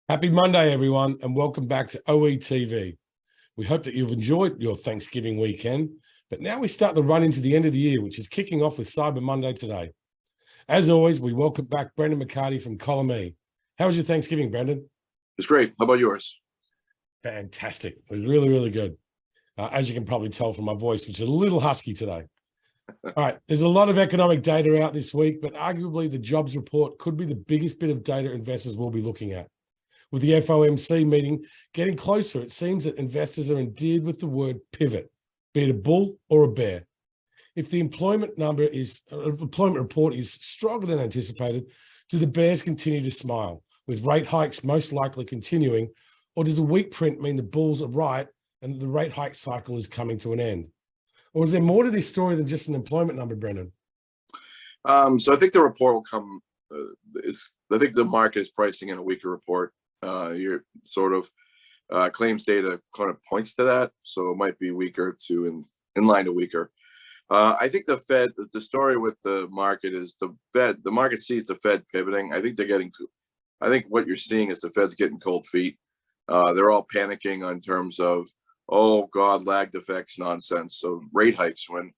Happy Monday, everyone, and welcome back to OETV. We hope that you've enjoyed your Thanksgiving weekend, but now we start the run into the end of the year, which is kicking off with Cyber Monday today. As always, we welcome back Brendan McCarty from Column E. How was your Thanksgiving, Brendan? It's great. How about yours? Fantastic. It was really, really good. As you can probably tell from my voice, which is a little husky today. All right, there's a lot of economic data out this week, but arguably the jobs report could be the biggest bit of data investors will be looking at. With the FOMC meeting getting closer, it seems that investors are endeared with the word pivot, be it a bull or a bear. If the employment report is stronger than anticipated, do the bears continue to smile, with rate hikes most likely continuing, or does the weak print mean the bulls are right and the rate hike cycle is coming to an end? Or is there more to this story than just an employment number, Brendan? So I think the report will come. I think the market is pricing in a weaker report. Your sort of claims data kind of points to that, so it might be weaker to in line to weaker. I think the Fed. The story with the market is the Fed. The market sees the Fed pivoting. I think what you're seeing is the Fed's getting cold feet. They're all panicking on terms of, oh God, lagged effects nonsense. So rate hikes, when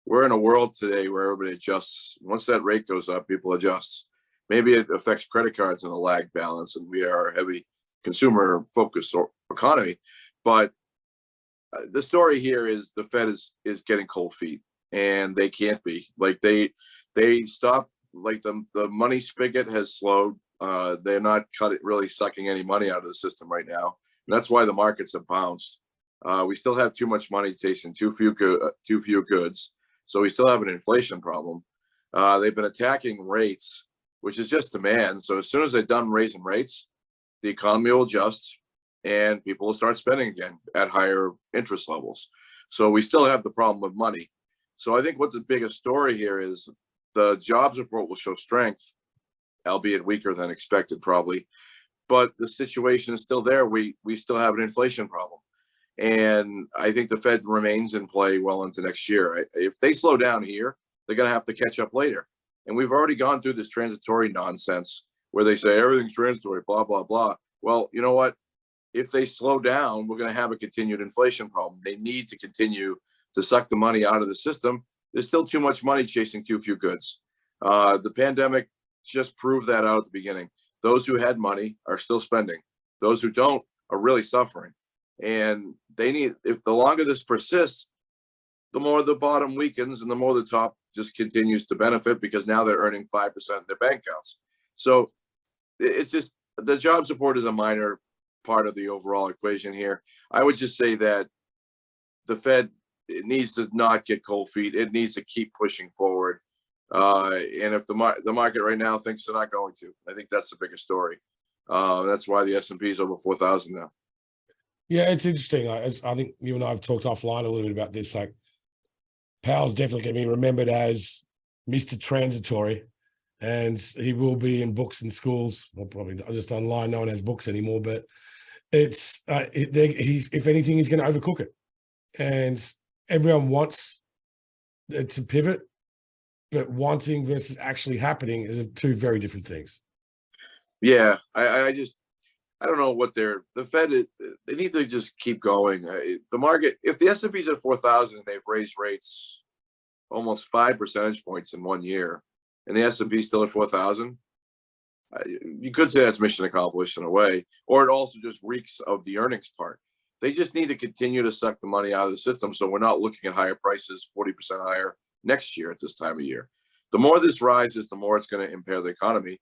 we're in a world today where everybody adjusts. Once that rate goes up, people adjust. Maybe it affects credit cards in a lag balance, and we are a heavy consumer focused economy. But the story here is the Fed is getting cold feet, and they can't be. Like they stopped. Like the money spigot has slowed. They're not really sucking any money out of the system right now, and that's why the markets have bounced. We still have too much money chasing too few goods, so we still have an inflation problem. They've been attacking rates, which is just demand. So as soon as they're done raising rates, the economy will adjust and people will start spending again at higher interest levels. So we still have the problem of money. So I think what's the biggest story here is the jobs report will show strength, albeit weaker than expected probably, but the situation is still there. We still have an inflation problem. And I think the Fed remains in play well into next year. If they slow down here, they're going to have to catch up later. And we've already gone through this transitory nonsense where they say everything's transitory, blah, blah, blah. Well, you know what? If they slow down, we're going to have a continued inflation problem. They need to continue to suck the money out of the system. There's still too much money chasing too few goods. The pandemic just proved that out at the beginning. Those who had money are still spending. Those who don't are really suffering. And if the longer this persists, the more the bottom weakens and the more the top just continues to benefit, because now they're earning 5% in their bank accounts. So it's just, the jobs report is a minor part of the overall equation here. I would just say that the Fed, it needs to not get cold feet. It needs to keep pushing forward. And if the market right now thinks they're not going to, I think that's the biggest story. That's why the S&P is over 4,000 now. Yeah, it's interesting. I think you and I have talked offline a little bit about this. Like, Powell's definitely going to be remembered as Mr. Transitory, and he will be in books and schools, or probably just online. No one has books anymore, but it's if anything, he's going to overcook it, and everyone wants it to pivot, but wanting versus actually happening is two very different things. Yeah, I don't know what the Fed, they need to just keep going. The market, if the S&P's at 4,000 and they've raised rates almost 5 percentage points in 1 year, and the S&P's still at 4,000, you could say that's mission accomplished in a way, or it also just reeks of the earnings part. They just need to continue to suck the money out of the system, so we're not looking at higher prices, 40% higher next year at this time of year. The more this rises, the more it's going to impair the economy.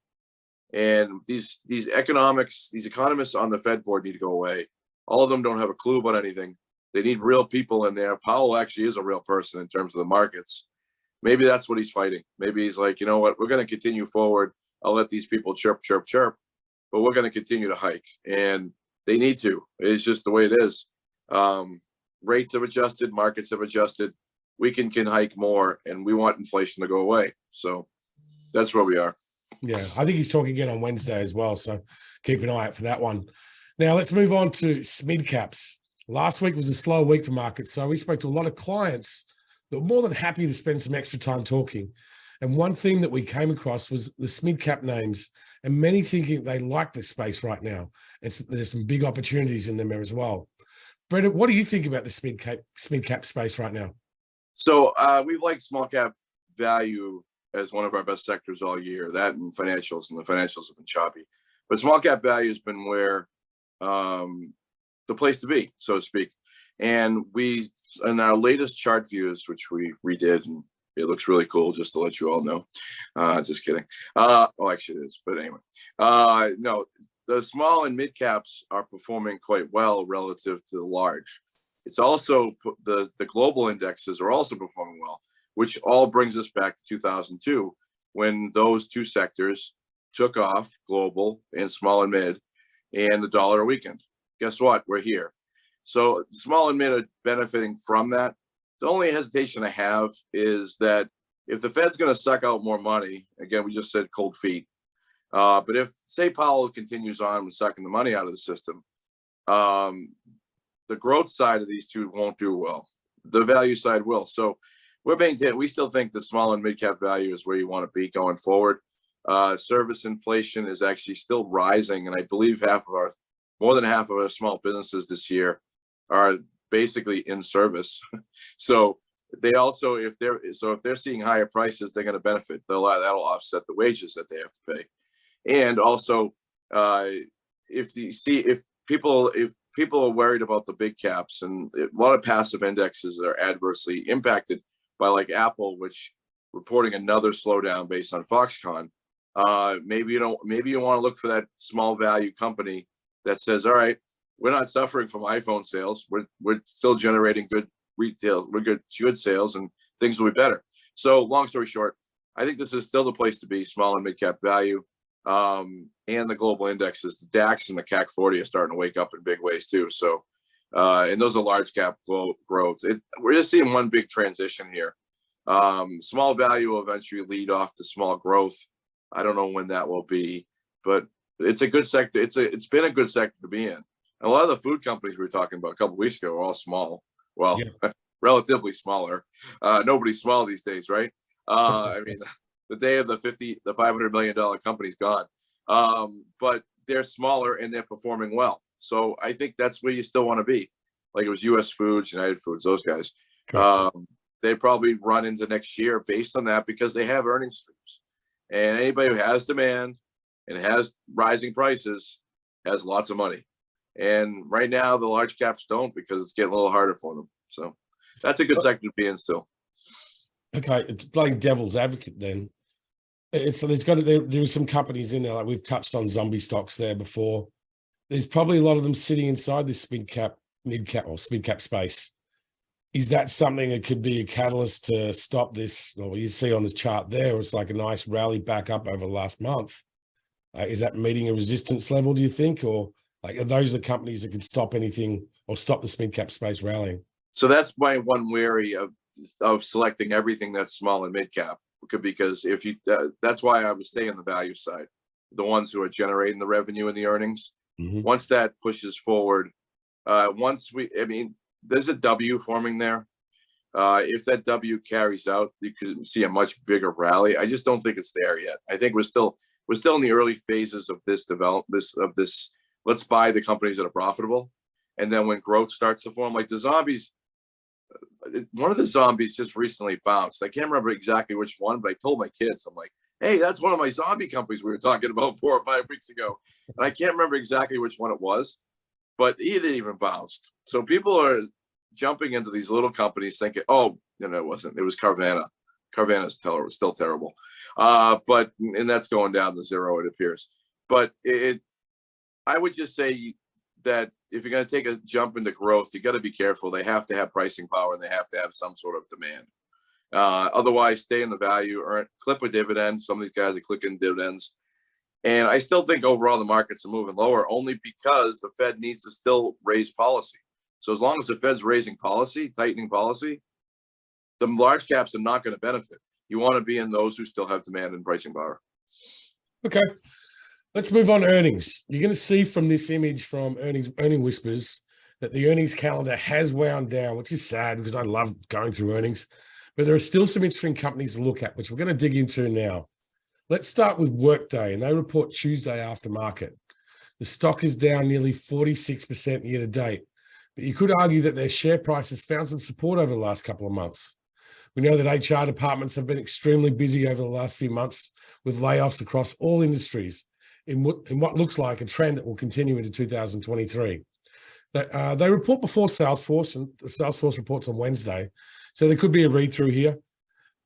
And these economists on the Fed board need to go away. All of them don't have a clue about anything. They need real people in there. Powell actually is a real person in terms of the markets. Maybe that's what he's fighting. Maybe he's like, you know what, we're going to continue forward. I'll let these people chirp, chirp, chirp, but we're going to continue to hike. And they need to. It's just the way it is. Rates have adjusted. Markets have adjusted. We can hike more, and we want inflation to go away. So that's where we are. Yeah, I think he's talking again on Wednesday as well, so keep an eye out for that one. Now, let's move on to smidcaps. Last week was a slow week for markets, so we spoke to a lot of clients that were more than happy to spend some extra time talking. And one theme that we came across was the smidcap names, and many thinking they like this space right now. There's some big opportunities in them there as well. Brett, what do you think about the smidcap space right now? So we've liked small cap value as one of our best sectors all year. That and financials, and the financials have been choppy. But small cap value has been where the place to be, so to speak. And we, in our latest chart views, which we redid, and it looks really cool, just to let you all know. Just kidding. Well, actually it is, but anyway. No, the small and mid caps are performing quite well relative to the large. It's also the global indexes are also performing well, which all brings us back to 2002, when those two sectors took off, global and small and mid, and the dollar weakened. Guess what? We're here. So small and mid are benefiting from that. The only hesitation I have is that if the Fed's going to suck out more money, again, we just said cold feet. But if, say, Powell continues on with sucking the money out of the system, the growth side of these two won't do well. The value side will. So we still think the small and mid cap value is where you want to be going forward. Service inflation is actually still rising, and I believe more than half of our small businesses this year are basically in service. So they also, if they're seeing higher prices, they're going to benefit. That'll offset the wages that they have to pay. And also, if people are worried about the big caps, and a lot of passive indexes are adversely impacted by, like Apple, which reporting another slowdown based on Foxconn. Maybe you want to look for that small value company that says, all right, we're not suffering from iPhone sales. We're still generating good retail, we're good sales, and things will be better. So long story short, I think this is still the place to be, small and mid cap value. And the global indexes, the DAX and the CAC 40 are starting to wake up in big ways too. So, and those are large cap growths. We're just seeing one big transition here. Small value will eventually lead off to small growth. I don't know when that will be, but it's a good sector. It's been a good sector to be in. And a lot of the food companies we were talking about a couple of weeks ago are all small. Well, yeah. Relatively smaller. Nobody's small these days, right? I mean, the day of the $500 million company's gone. But they're smaller and they're performing well. So I think that's where you still want to be. Like it was US Foods, United Foods, those guys. They probably run into next year based on that, because they have earnings streams. And anybody who has demand and has rising prices has lots of money. And right now the large caps don't, because it's getting a little harder for them. So that's a good sector to be in still. Okay, it's playing devil's advocate then. So there are some companies in there, like we've touched on zombie stocks there before. There's probably a lot of them sitting inside this mid cap space. Is that something that could be a catalyst to stop this? Well, you see on this chart there, it's like a nice rally back up over the last month. Is that meeting a resistance level, do you think? Or like, are those the companies that could stop anything or stop the mid cap space rallying? So that's my one worry of selecting everything that's small and mid cap, because if you, that's why I would stay on the value side, the ones who are generating the revenue and the earnings. Mm-hmm. Once that pushes forward, there's a W forming there. If that W carries out, you could see a much bigger rally. I just don't think it's there yet. I think we're still in the early phases of this this. Let's buy the companies that are profitable, and then when growth starts to form, like the zombies. One of the zombies just recently bounced. I can't remember exactly which one, but I told my kids, I'm like, hey, that's one of my zombie companies we were talking about 4 or 5 weeks ago. And I can't remember exactly which one it was, but he didn't even bounce. So people are jumping into these little companies thinking, oh, no, it wasn't. It was Carvana. Carvana's still terrible. And that's going down to zero, it appears. But I would just say that if you're going to take a jump into growth, you got to be careful. They have to have pricing power, and they have to have some sort of demand. Otherwise, stay in the value, clip a dividend. Some of these guys are clicking dividends. And I still think overall the markets are moving lower, only because the Fed needs to still raise policy. So as long as the Fed's raising policy, tightening policy, the large caps are not going to benefit. You want to be in those who still have demand and pricing power. Okay. Let's move on to earnings. You're going to see from this image from Earning Whispers that the earnings calendar has wound down, which is sad because I love going through earnings. but there are still some interesting companies to look at, which we're going to dig into now. Let's start with Workday, and they report Tuesday after market. The stock is down nearly 46% year to date, but you could argue that their share price has found some support over the last couple of months. We know that HR departments have been extremely busy over the last few months with layoffs across all industries in what looks like a trend that will continue into 2023. They report before Salesforce, and Salesforce reports on Wednesday, so there could be a read-through here.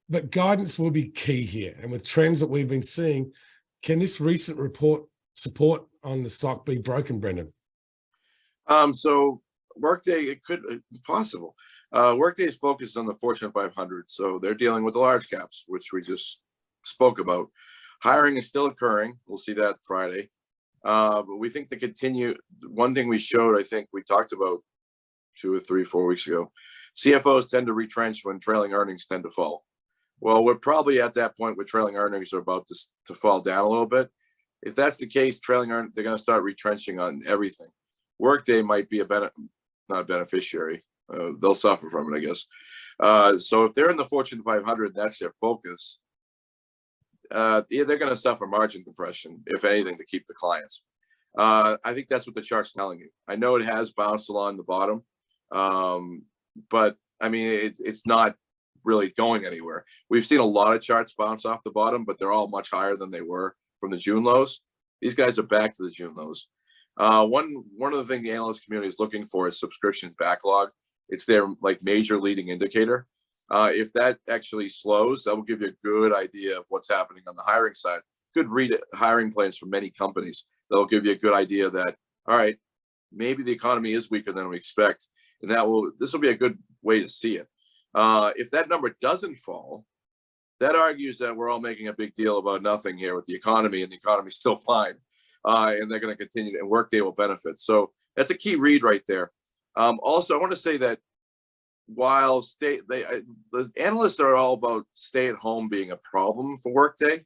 But guidance will be key here. And with trends that we've been seeing, can this recent report support on the stock be broken, Brendan? So Workday, it could be possible. Workday is focused on the Fortune 500, so they're dealing with the large caps, which we just spoke about. Hiring is still occurring. We'll see that Friday. But we think one thing we showed, I think we talked about 2 or 3, 4 weeks ago, CFOs tend to retrench when trailing earnings tend to fall. Well, we're probably at that point where trailing earnings are about to fall down a little bit. If that's the case, they're going to start retrenching on everything. Workday might be not a beneficiary. They'll suffer from it, I guess. So if they're in the Fortune 500, that's their focus. They're going to suffer margin compression, if anything, to keep the clients. I think that's what the chart's telling you. I know it has bounced along the bottom, but I mean, it's not really going anywhere. We've seen a lot of charts bounce off the bottom, but they're all much higher than they were from the June lows. These guys are back to the June lows. One of the things the analyst community is looking for is subscription backlog. It's their major leading indicator. If that actually slows, that will give you a good idea of what's happening on the hiring side. Good read hiring plans from many companies. That'll give you a good idea that, all right, maybe the economy is weaker than we expect. And this will be a good way to see it. If that number doesn't fall, that argues that we're all making a big deal about nothing here with the economy, and the economy's still fine. And they're going to continue, and Workday will benefit. So that's a key read right there. Also, I want to say that while the analysts are all about stay at home being a problem for Workday,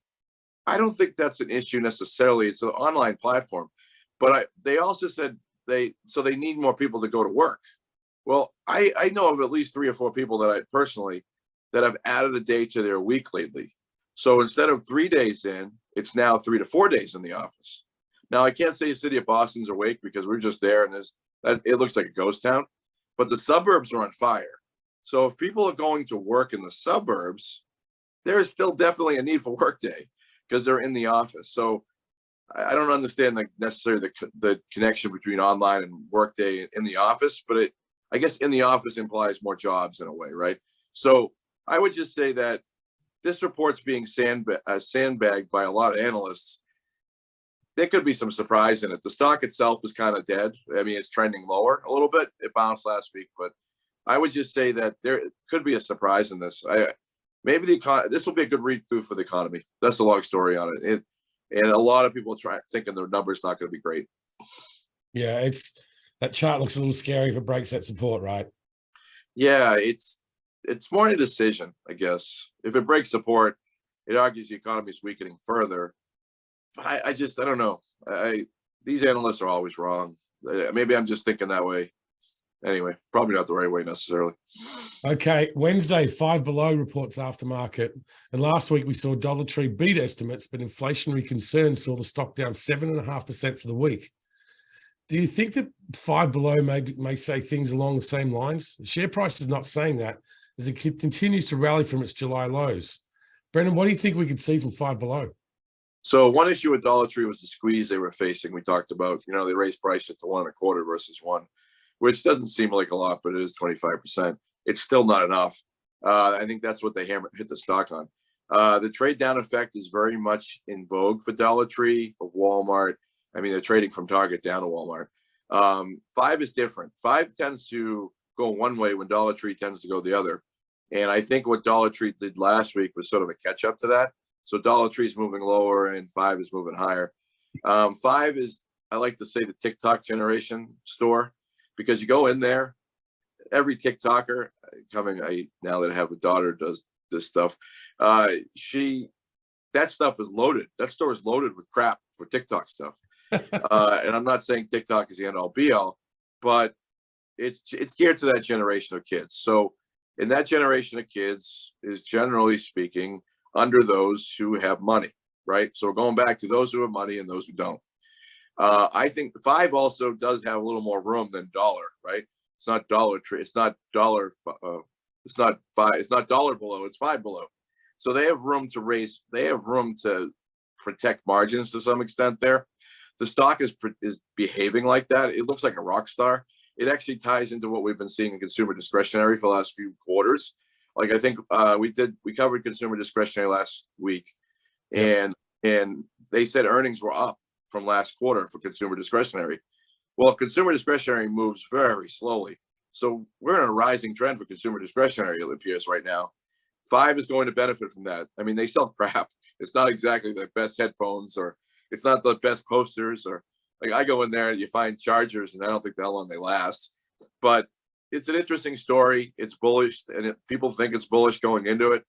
I don't think that's an issue necessarily. It's an online platform, but they also said they need more people to go to work. Well, I know of at least 3 or 4 people that I personally that have added a day to their week lately. So instead of 3 days in, it's now 3 to 4 days in the office. Now, I can't say the city of Boston's awake because we're just there and it looks like a ghost town, but the suburbs are on fire. So if people are going to work in the suburbs, there is still definitely a need for Workday because they're in the office. So I don't understand necessarily the connection between online and Workday in the office, but I guess in the office implies more jobs in a way, right? So I would just say that this report's being sandbagged by a lot of analysts. There could be some surprise in it. The stock itself is kind of dead. I mean, it's trending lower a little bit. It bounced last week, but I would just say that there could be a surprise in this. Maybe this will be a good read through for the economy. That's the long story on it. And a lot of people thinking their numbers not going to be great. Yeah, that chart looks a little scary if it breaks that support, right? Yeah, it's more an indecision, I guess. If it breaks support, it argues the economy is weakening further. But I don't know. These analysts are always wrong. Maybe I'm just thinking that way. Anyway, probably not the right way necessarily. Okay, Wednesday, Five Below reports aftermarket. And last week we saw Dollar Tree beat estimates, but inflationary concerns saw the stock down 7.5% for the week. Do you think that Five Below may say things along the same lines? The share price is not saying that as it continues to rally from its July lows. Brendan, what do you think we could see from Five Below? So one issue with Dollar Tree was the squeeze they were facing. We talked about, they raised prices to 1.25 versus 1, which doesn't seem like a lot, but it is 25%. It's still not enough. I think that's what they hit the stock on. The trade down effect is very much in vogue for Dollar Tree, for Walmart. I mean, they're trading from Target down to Walmart. Five is different. Five tends to go one way when Dollar Tree tends to go the other. And I think what Dollar Tree did last week was sort of a catch up to that. So Dollar Tree is moving lower and Five is moving higher. Five is, I like to say, the TikTok generation store, because you go in there, every TikToker now that I have a daughter does this stuff, that stuff is loaded. That store is loaded with crap for TikTok stuff. And I'm not saying TikTok is the end all be all, but it's geared to that generation of kids. So And that generation of kids is, generally speaking, under those who have money, right? So going back to those who have money and those who don't. I think 5 also does have a little more room than dollar, right? It's not Dollar Tree. It's not dollar. It's not 5. It's not dollar below. It's 5 below. So they have room to raise. They have room to protect margins to some extent there. The stock is behaving like that. It looks like a rock star. It actually ties into what we've been seeing in consumer discretionary for the last few quarters. Like, I think we covered consumer discretionary last week, and they said earnings were up from last quarter for consumer discretionary. Well, consumer discretionary moves very slowly. So we're in a rising trend for consumer discretionary, it appears right now. 5 is going to benefit from that. I mean, they sell crap. It's not exactly the best headphones, or it's not the best posters, or like, I go in there and you find chargers and I don't think how long they last. But it's an interesting story. It's bullish, and people think it's bullish going into it.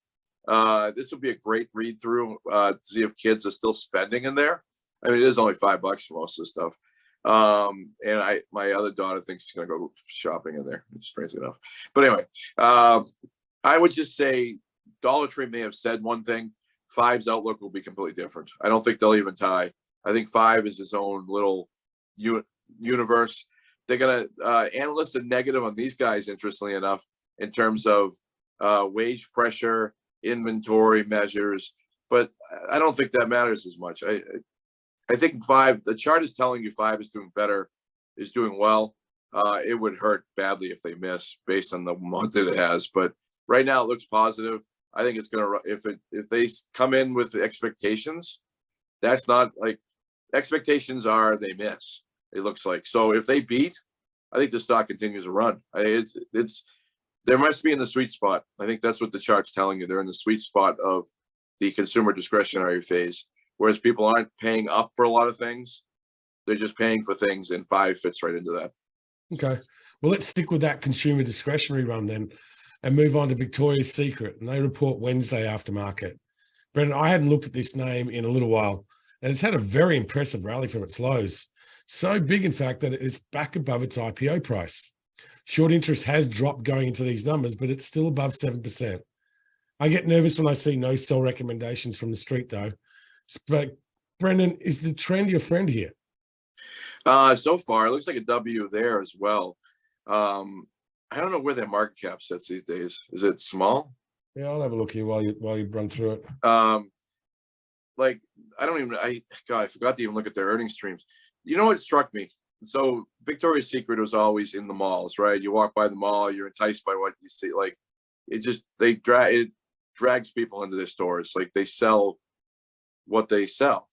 This would be a great read through to see if kids are still spending in there. I mean, it is only $5 for most of the stuff. And my other daughter thinks she's gonna go shopping in there. It's strange enough. But anyway, I would just say Dollar Tree may have said one thing. 5's outlook will be completely different. I don't think they'll even tie. I think 5 is his own little universe. They're gonna analysts are negative on these guys, interestingly enough, in terms of wage pressure, inventory measures, but I don't think that matters as much. I think 5, the chart is telling you 5 is doing better, is doing well. It would hurt badly if they miss based on the month that it has, but right now it looks positive. I think it's gonna, if they come in with the expectations, that's not like, expectations are they miss, it looks like. So if they beat, I think the stock continues to run. It's there must be in the sweet spot. I think that's what the chart's telling you. They're in the sweet spot of the consumer discretionary phase, whereas people aren't paying up for a lot of things. They're just paying for things, and 5 fits right into that. Okay. Well, let's stick with that consumer discretionary run then and move on to Victoria's Secret. And they report Wednesday after market. Brendan, I hadn't looked at this name in a little while, and it's had a very impressive rally from its lows. So big, in fact, that it's back above its IPO price. Short interest has dropped going into these numbers, but it's still above 7%. I get nervous when I see no sell recommendations from the street, though. But Brendan, is the trend your friend here? So far, it looks like a W there as well. I don't know where their market cap sits these days. Is it small? Yeah, I'll have a look here while you run through it. Like, I forgot to even look at their earnings streams. You know what struck me? So Victoria's Secret was always in the malls, right? You walk by the mall, you're enticed by what you see. Like, it drags people into their stores. Like, they sell what they sell,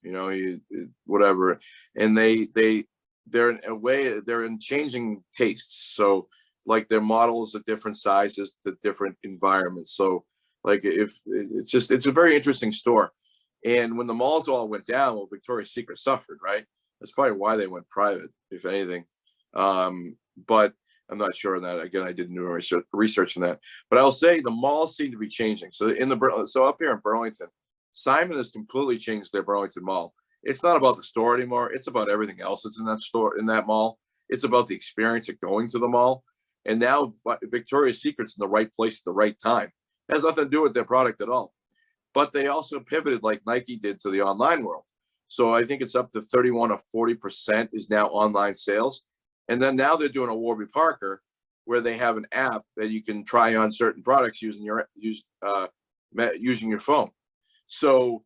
whatever. And they're in a way, they're in changing tastes. So like, their models are different sizes to different environments. So like, it's a very interesting store. And when the malls all went down, well, Victoria's Secret suffered, right? That's probably why they went private, if anything. But I'm not sure on that. Again, I didn't do research on that. But I'll say the malls seem to be changing. So up here in Burlington, Simon has completely changed their Burlington Mall. It's not about the store anymore. It's about everything else that's in that store, in that mall. It's about the experience of going to the mall. And now Victoria's Secret's in the right place at the right time. It has nothing to do with their product at all. But they also pivoted like Nike did to the online world. So I think it's up to 31 or 40% is now online sales. And then now they're doing a Warby Parker where they have an app that you can try on certain products using your phone. So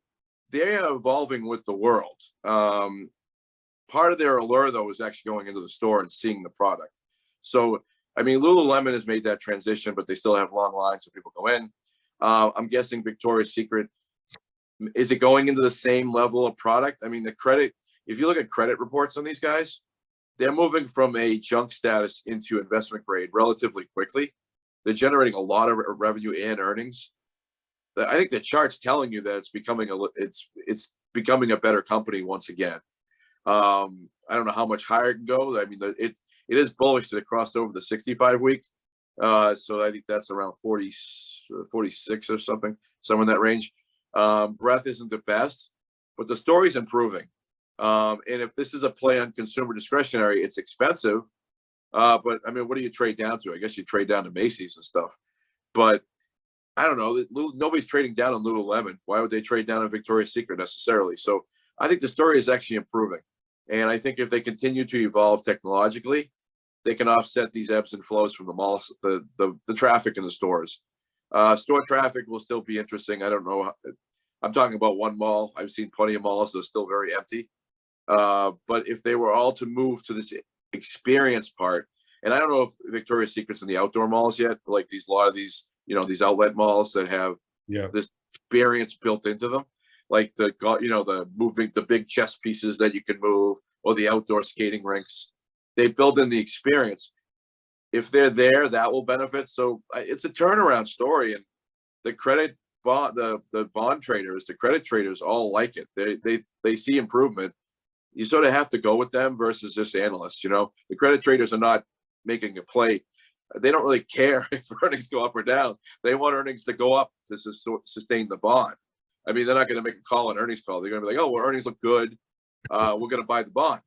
they are evolving with the world. Part of their allure, though, is actually going into the store and seeing the product. So, I mean, Lululemon has made that transition, but they still have long lines so people go in. I'm guessing Victoria's Secret, is it going into the same level of product? I mean, if you look at credit reports on these guys, they're moving from a junk status into investment grade relatively quickly. They're generating a lot of revenue and earnings. I think the chart's telling you that it's becoming a better company once again. I don't know how much higher it can go. I mean, it is bullish that it crossed over the 65-week. So I think that's around 46 or something, somewhere in that range. Breadth isn't the best, but the story's improving. And if this is a play on consumer discretionary, it's expensive. But I mean, what do you trade down to? I guess you trade down to Macy's and stuff. But I don't know. Nobody's trading down on Lululemon. Why would they trade down on Victoria's Secret necessarily? So I think the story is actually improving. And I think if they continue to evolve technologically, they can offset these ebbs and flows from the malls, the traffic in the stores. Store traffic will still be interesting. I don't know. I'm talking about one mall. I've seen plenty of malls that are still very empty. But if they were all to move to this experience part, and I don't know if Victoria's Secret's in the outdoor malls yet, like a lot of these, these outlet malls that have this experience built into them, like the moving the big chess pieces that you can move, or the outdoor skating rinks. They build in the experience. If they're there, that will benefit. So it's a turnaround story, and the credit bond, the bond traders, the credit traders all like it. They see improvement. You sort of have to go with them versus just analysts. The credit traders are not making a play. They don't really care if earnings go up or down. They want earnings to go up to sustain the bond. I mean, they're not going to make a call on earnings call. They're going to be like, oh, well, earnings look good. We're going to buy the bond.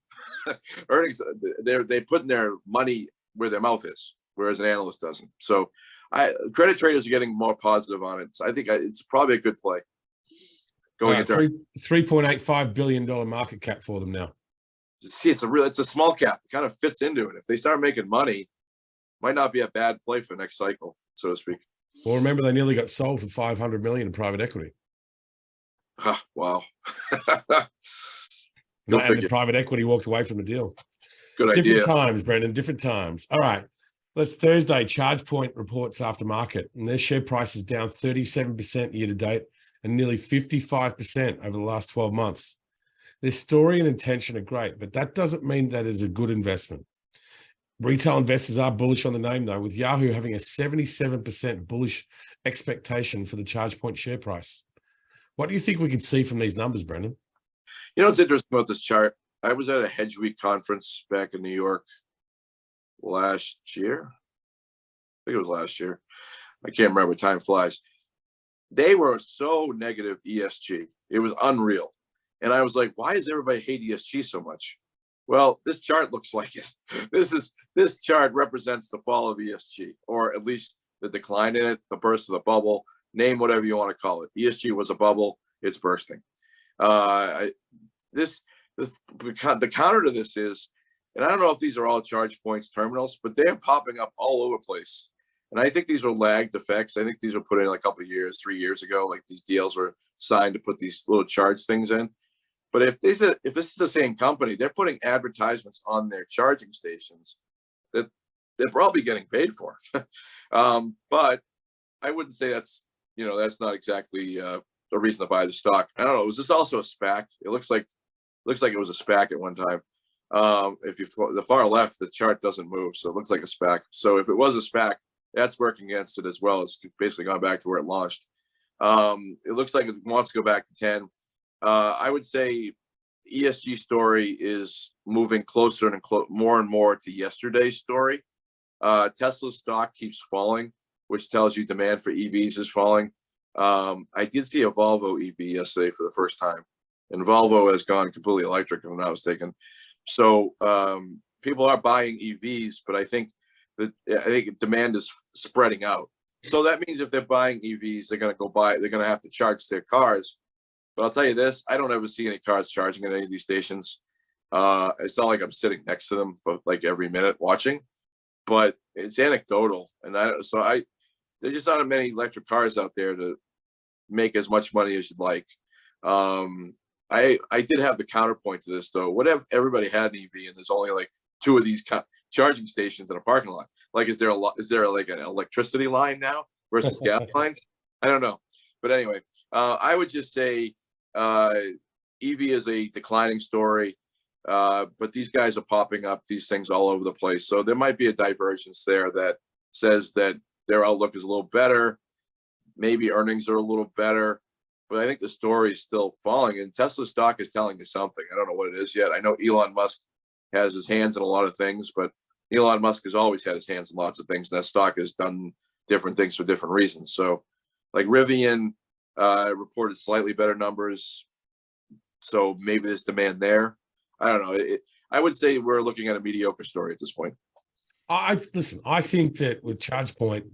Earnings, they're putting their money where their mouth is, whereas an analyst doesn't. So credit traders are getting more positive on it. So I think it's probably a good play. Going into $3.85 billion market cap for them now. See, it's a small cap. It kind of fits into it. If they start making money, might not be a bad play for next cycle, so to speak. Well, remember they nearly got sold for $500 million in private equity. Wow. And the private equity walked away from the deal. Good idea. Different times, Brendan, different times. All right. Let's Thursday, ChargePoint reports after market, and their share price is down 37% year to date and nearly 55% over the last 12 months. Their story and intention are great, but that doesn't mean that is a good investment. Retail investors are bullish on the name, though, with Yahoo having a 77% bullish expectation for the ChargePoint share price. What do you think we could see from these numbers, Brendan? What's interesting about this chart? I was at a Hedge Week conference back in New York last year. I think it was last year. I can't remember. Time flies. They were so negative ESG. It was unreal. And I was like, why does everybody hate ESG so much? Well, this chart looks like it. This chart represents the fall of ESG, or at least the decline in it, the burst of the bubble, name whatever you want to call it. ESG was a bubble. It's bursting. The counter to this is, and I don't know if these are all ChargePoint's terminals, but they're popping up all over the place. And I think these were lagged effects. I think these were put in a couple of years, 3 years ago. Like these deals were signed to put these little charge things in. But if this is the same company, they're putting advertisements on their charging stations that they're probably getting paid for. But I wouldn't say that's not exactly a reason to buy the stock. I don't know. Was this also a SPAC? It looks like it was a SPAC at one time. If you the far left, the chart doesn't move, so it looks like a SPAC. So if it was a SPAC, that's working against it as well. It's basically gone back to where it launched. It looks like it wants to go back to 10. I would say ESG story is moving closer and more and more to yesterday's story. Tesla's stock keeps falling, which tells you demand for EVs is falling. I did see a Volvo EV yesterday for the first time, and Volvo has gone completely electric, if I'm not mistaken. So people are buying EVs, but I think demand is spreading out. So that means if they're buying EVs, they're going to have to charge their cars. But I'll tell you this, I don't ever see any cars charging at any of these stations. It's not like I'm sitting next to them for like every minute watching, but it's anecdotal. And there's just not many electric cars out there to make as much money as you'd like. I did have the counterpoint to this though. What if everybody had an EV and there's only like 2 of these charging stations in a parking lot? Like, is there like an electricity line now versus gas lines? I don't know. But anyway, I would just say EV is a declining story, but these guys are popping up these things all over the place. So there might be a divergence there that says that their outlook is a little better. Maybe earnings are a little better, but I think the story is still falling, and Tesla stock is telling you something. I don't know what it is yet. I know Elon Musk has his hands in a lot of things, but Elon Musk has always had his hands in lots of things, and that stock has done different things for different reasons. So like Rivian reported slightly better numbers, so maybe there's demand there. I don't know. I would say we're looking at a mediocre story at this point. I think that with ChargePoint,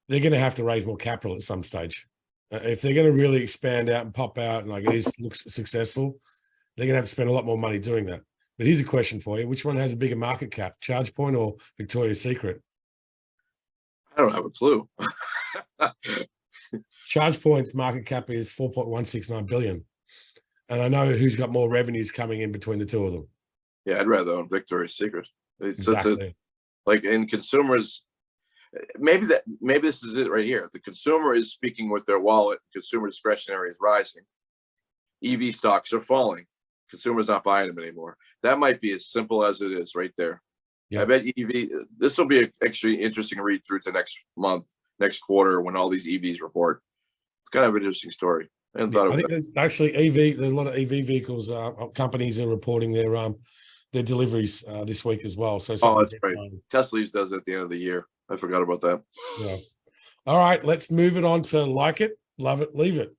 they're going to have to raise more capital at some stage. If they're going to really expand out and pop out and like it looks successful, they're going to have to spend a lot more money doing that. But here's a question for you. Which one has a bigger market cap, ChargePoint or Victoria's Secret? I don't have a clue. ChargePoint's market cap is 4.169 billion. And I know who's got more revenues coming in between the two of them. Yeah, I'd rather own Victoria's Secret. Exactly. Like in consumers, maybe this is it right here. The consumer is speaking with their wallet. Consumer discretionary is rising. EV stocks are falling. Consumers not buying them anymore. That might be as simple as it is right there. Yeah. I bet EV, this will be an actually interesting read through to next month, next quarter when all these EVs report. It's kind of an interesting story. I think there's actually EV, there's a lot of EV vehicles, companies are reporting their deliveries this week as well. So that's great. Tesla does it at the end of the year. I forgot about that. Yeah. All right, let's move it on to like it, love it, leave it.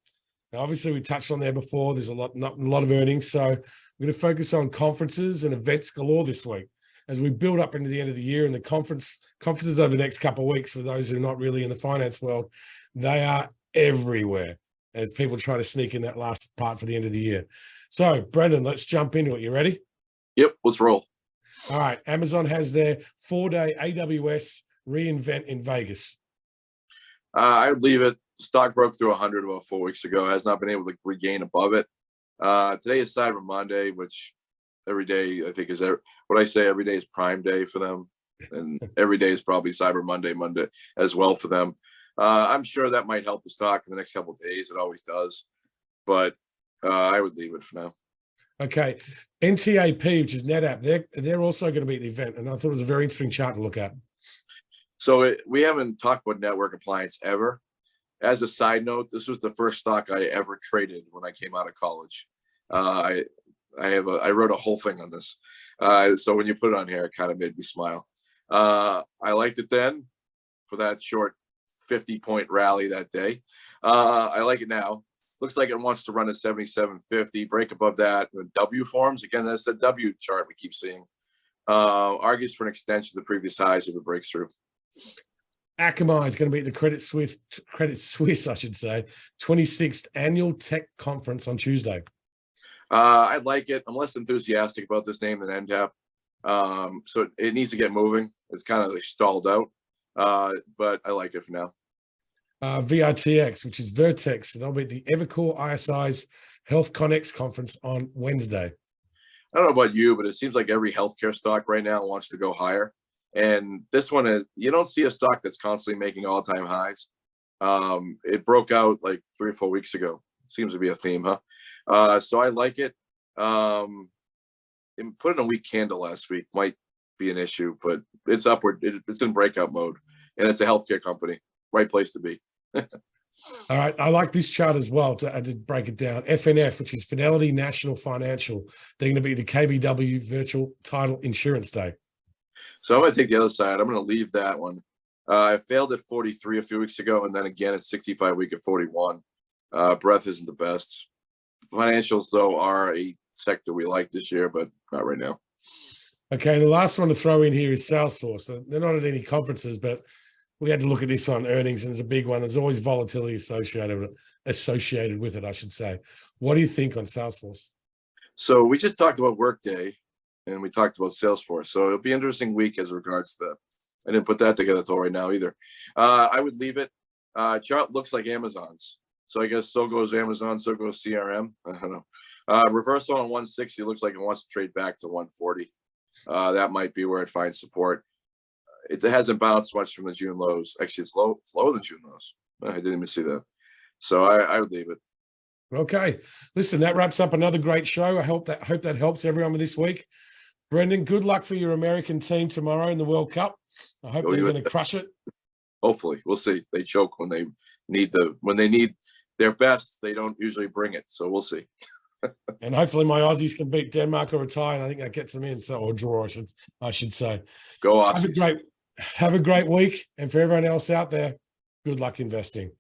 Now, obviously, we touched on there before. There's a lot of earnings. So we're going to focus on conferences and events galore this week as we build up into the end of the year. And the conferences over the next couple of weeks, for those who are not really in the finance world, they are everywhere as people try to sneak in that last part for the end of the year. So, Brendan, let's jump into it. You ready? Yep, let's roll. All right. Amazon has their 4-day AWS reInvent in Vegas. I would leave it. Stock broke through 100 about 4 weeks ago. Has not been able to regain above it. Today is Cyber Monday, which every day I think is what I say. Every day is Prime Day for them, and every day is probably Cyber Monday as well for them. I'm sure that might help the stock in the next couple of days. It always does, but I would leave it for now. Okay, NTAP, which is NetApp, they're also going to be at the event, and I thought it was a very interesting chart to look at. So we haven't talked about network appliance ever. As a side note, this was the first stock I ever traded when I came out of college. I wrote a whole thing on this. So when you put it on here, it kind of made me smile. I liked it then for that short 50-point rally that day. I like it now. Looks like it wants to run a 77.50, break above that. When W forms, again, that's the W chart we keep seeing. Argues for an extension of the previous highs if it breaks through. Akamai is going to be at the Credit Suisse, I should say, 26th Annual Tech Conference on Tuesday. I like it. I'm less enthusiastic about this name than NTAP. So it needs to get moving. It's kind of like stalled out, but I like it for now. VRTX, which is Vertex, they'll be at the Evercore ISI's Health Connex conference on Wednesday. I don't know about you, but it seems like every healthcare stock right now wants to go higher. And this one is, you don't see a stock that's constantly making all-time highs. It broke out like 3 or 4 weeks ago. Seems to be a theme, huh? So I like it. And put in a weak candle last week might be an issue, but it's upward. It's in breakout mode, and it's a healthcare company. Right place to be. All right. I like this chart as well to break it down. FNF, which is Fidelity National Financial. They're going to be the KBW Virtual Title Insurance Day. So I'm going to take the other side. I'm going to leave that one. I failed at 43 a few weeks ago, and then again at 65 week at 41. Breadth isn't the best. Financials, though, are a sector we like this year, but not right now. Okay, the last one to throw in here is Salesforce. They're not at any conferences, but we had to look at this one, earnings, and it's a big one. There's always volatility associated with it, I should say. What do you think on Salesforce? So we just talked about Workday, and we talked about Salesforce. So it'll be an interesting week as regards to that. I didn't put that together till right now either. I would leave it. Chart looks like Amazon's. So I guess so goes Amazon, so goes CRM. I don't know. Reversal on 160 looks like it wants to trade back to 140. That might be where it finds support. It hasn't bounced much from the June lows. Actually, it's low. It's lower than June lows. I didn't even see that. So I would leave it. Okay. Listen, that wraps up another great show. I hope that helps everyone with this week. Brendan, good luck for your American team tomorrow in the World Cup. I hope they're going to crush it. Hopefully. We'll see. They choke when they need their best. They don't usually bring it. So we'll see. And hopefully my Aussies can beat Denmark or tie, and I think that gets them in. So, or draw, I should say. Go Aussies. Have a great week. And for everyone else out there, good luck investing.